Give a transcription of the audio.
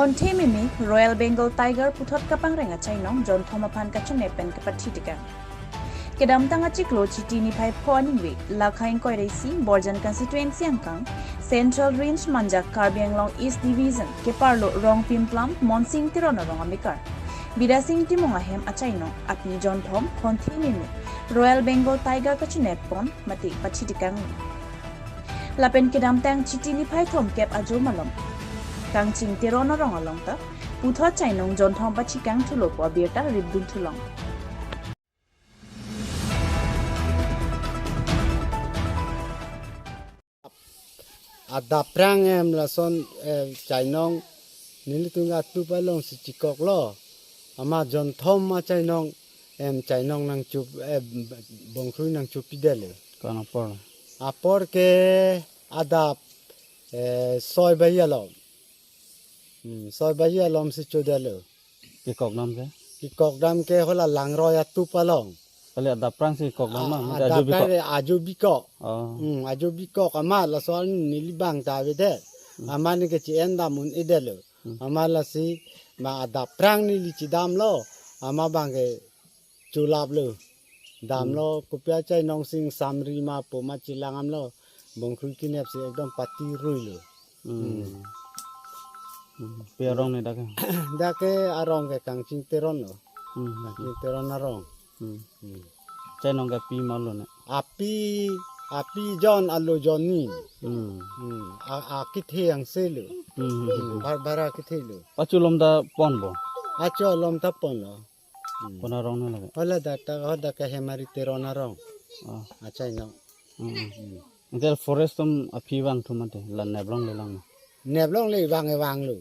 คนที่ไม่มี Royal Bengal Tiger พุทธกปังแรงใจน้องจนทอมพันกัจจุเนเป็นกับทิติกันกระดำตั้งจิกโลจิตีนิพายพอนิวิลาคายน์คอยเรซีบอร์จันคอนสติทูเอนซีอังกัง Central Range มันจากคาร์เบียงลอง East Division เกปาร์โลรองพิมพลัมมอนซิงติรอนรองอเมริกาบิดาซิงติมงอาเฮมอาใจน้องอัปนีจอนทอมคนที่ไม่มี Royal Bengal Tiger กัจจุเนปอนมาติปัจจิติกันลาเป็นกระดำตั้งจิตีนิพายทอมเก็บอาจูมาลมกังจิงติรอนรองอลองตาพุทธใจน้องจอนทอมปัจจิกังทุลปวเบียตาริบดุลทุลองอาดับพรังละส่วนใจน้องนี่ตุงอาตุไปลงสิจิกอกล้ออามาจนทอมมาใจน้องใจน้องนังจูบงครุยนังจูปิเดลก่อนปอร์อาปอร์เกอาดับซอยใบยาลอมซอยใบยาลอมสิจูเดลกี่กอกน้ำใช่กิกอกดำเกฮละหลังรอยตุไปลงก็เลยดับพรังสิกอกน้ำมั้งอาดับไปอาจูบิกอกอ๋ออาจูบิกอกอามาละส่วนนี่ลิบังตาเวเดอามานี่ก็จีเอ็นดามุนอิเดลอามาละสิมาอาดับพรังนี่ลิจิดามโลอามาบังเกจูลาบโลดามโลกุเปียใจน้องสิงสามรีมาปมาจิลังอัมโลบงครุยกินเอฟซีएकदमปฏิรุยเลยเปียร้องนี่ดักดาเกอารองเกกังจิงเตรอนเนาะจิงเตรอนอารองใจน้องกับปีมาลุเนี่ยapi John allo Johnny akithe ang selo barbara kithe lo ปัจจุบันดาปอนบ่ acho lom tapon lo ปอนร้องนั่นแหละ hola data hoda ka hemari terona rong อ๋อ achai no นี่แต่ forest ต้มอภิวังทุกมันเถอะลันเนบลองเลยลัง neblong le wang lo